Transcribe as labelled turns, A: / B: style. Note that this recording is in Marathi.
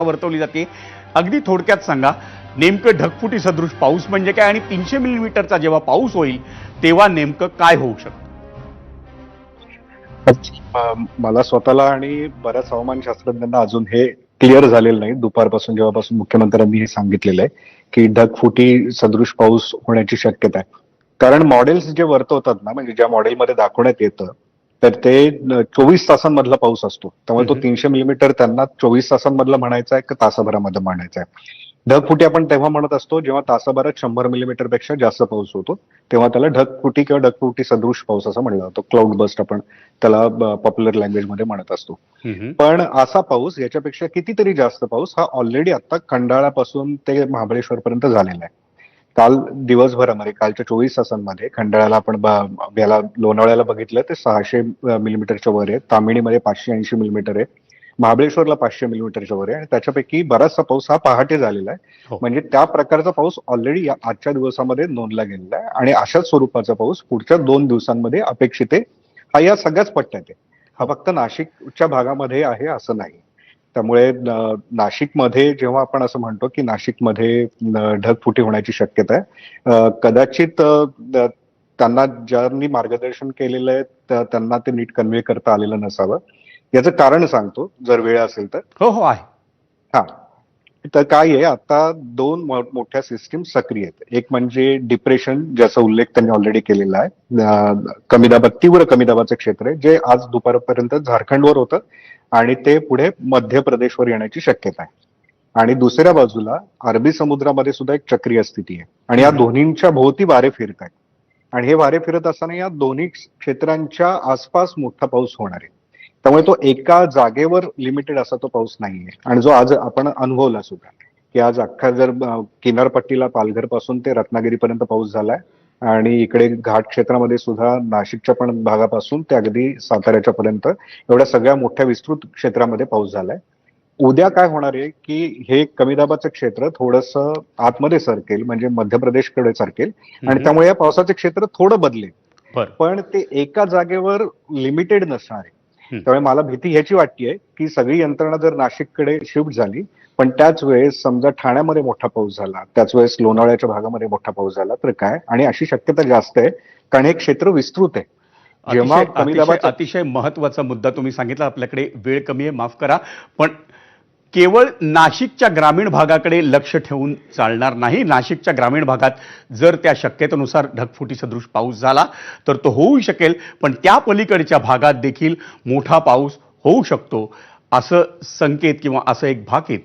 A: वर्तवली जाते. अगदी थोडक्यात सांगा, नेमकं ढगफुटी सदृश पाऊस म्हणजे काय आणि 300 मिलीमीटरचा जेव्हा पाऊस होईल तेव्हा नेमकं काय होऊ शकतं?
B: मला स्वतःला आणि बऱ्याच हवामानशास्त्रज्ञांना अजून हे क्लिअर झालेलं नाही. दुपारपासून जेव्हापासून मुख्यमंत्र्यांनी हे सांगितलेलं आहे की ढगफुटी सदृश पाऊस होण्याची शक्यता आहे. कारण मॉडेल्स जे वर्तवतात ना, म्हणजे ज्या मॉडेलमध्ये दाखवण्यात येतं तर ते 24 तासांमधला पाऊस असतो. त्यामुळे तो 300 मिलीमीटर त्यांना 24 तासांमधला म्हणायचा आहे का तासाभरामध्ये म्हणायचा आहे. ढगफुटी आपण तेव्हा म्हणत असतो जेव्हा तासाभरात 100 मिलीमीटर पेक्षा जास्त पाऊस होतो, तेव्हा त्याला ढगफुटी किंवा ढगफुटी सदृश पाऊस असं म्हणलं जातं. क्लाउड बस्ट आपण त्याला पॉप्युलर लँग्वेजमध्ये म्हणत असतो. पण असा पाऊस, याच्यापेक्षा कितीतरी जास्त पाऊस हा ऑलरेडी आता खंडाळापासून ते महाबळेश्वर पर्यंत झालेला आहे. काल दिवसभरामध्ये, कालच्या 24 तासांमध्ये खंडाळ्याला आपण याला लोणावळ्याला बघितलं ते 600 मिलीमीटरच्या वर आहे. तामिणीमध्ये 580 मिलीमीटर आहे. महाबळेश्वरला 500 मिलीमीटरच्या वर आहे आणि त्याच्यापैकी बराचसा पाऊस हा पहाटे झालेला आहे.
A: हो.
B: म्हणजे त्या प्रकारचा पाऊस ऑलरेडी आजच्या दिवसामध्ये नोंदला गेलेला आहे आणि अशाच स्वरूपाचा पाऊस पुढच्या 2 दिवसांमध्ये अपेक्षित आहे. हा या सगळ्याच पट्ट्यात आहे. हा फक्त नाशिकच्या भागामध्ये आहे असं नाही. त्यामुळे नाशिकमध्ये जेव्हा आपण असं म्हणतो की नाशिकमध्ये ढगफुटी होण्याची शक्यता आहे, कदाचित त्यांना ज्यांनी मार्गदर्शन केलेलं आहे त्यांना ते नीट कन्व्हे करता आलेलं नसावं. याचं कारण सांगतो जर वेळ असेल तर.
A: हो हो आहे.
B: हा, तर काय आहे, आता दोन मोठ्या सिस्टीम सक्रिय आहेत. एक म्हणजे डिप्रेशन, ज्याचा उल्लेख त्यांनी ऑलरेडी केलेला आहे. कमी दाबात, तीव्र कमी दाबाचं क्षेत्र आहे जे आज दुपारपर्यंत झारखंडवर होतं आणि ते पुढे मध्य प्रदेशवर येण्याची शक्यता आहे. आणि दुसऱ्या बाजूला अरबी समुद्रामध्ये सुद्धा एक चक्रीय स्थिती आहे आणि या दोन्हींच्या भोवती वारे फिरत आहेत. आणि हे वारे फिरत असताना या दोन्ही क्षेत्रांच्या आसपास मोठा पाऊस होणार आहे. त्यामुळे तो एका जागेवर लिमिटेड असा तो पाऊस नाहीये. आणि जो आज आपण अनुभवला सुद्धा, की आज अख्खा जर किनारपट्टीला पालघर पासून ते रत्नागिरीपर्यंत पाऊस झालाय आणि इकडे घाट क्षेत्रामध्ये सुद्धा नाशिकच्या पण भागापासून ते अगदी साताऱ्याच्या पर्यंत एवढ्या सगळ्या मोठ्या विस्तृत क्षेत्रामध्ये पाऊस झालाय. उद्या काय होणार आहे की हे कमी दाबाचं क्षेत्र थोडंसं आतमध्ये सरकेल, म्हणजे मध्य प्रदेशकडे सरकेल आणि त्यामुळे या पावसाचं क्षेत्र थोडं बदलेल.
A: बरं.
B: पण ते एका जागेवर लिमिटेड नसणार आहे. त्यामुळे मला भीती ह्याची वाटतेय की सगळी यंत्रणा जर नाशिककडे शिफ्ट झाली, पण त्याच वेळेस समजा ठाण्यामध्ये मोठा पाऊस झाला, त्याच वेळेस लोणावळ्याच्या भागामध्ये मोठा पाऊस झाला तर काय, आणि अशी शक्यता जास्त आहे कारण हे क्षेत्र विस्तृत आहे. जेव्हा कमी दाबाचा
A: अतिशय महत्वाचा मुद्दा तुम्ही सांगितला. आपल्याकडे वेळ कमी आहे, माफ करा, पण केवळ नाशिकच्या ग्रामीण भागाकडे लक्ष ठेवून चालणार नाही. नाशिकच्या ग्रामीण भागात जर त्या शक्यतेनुसार ढगफुटी सदृश पाऊस झाला तर तो होऊ शकेल, पण त्या पलीकडच्या भागात देखील मोठा पाऊस होऊ शकतो असं संकेत किंवा असं एक भाकीत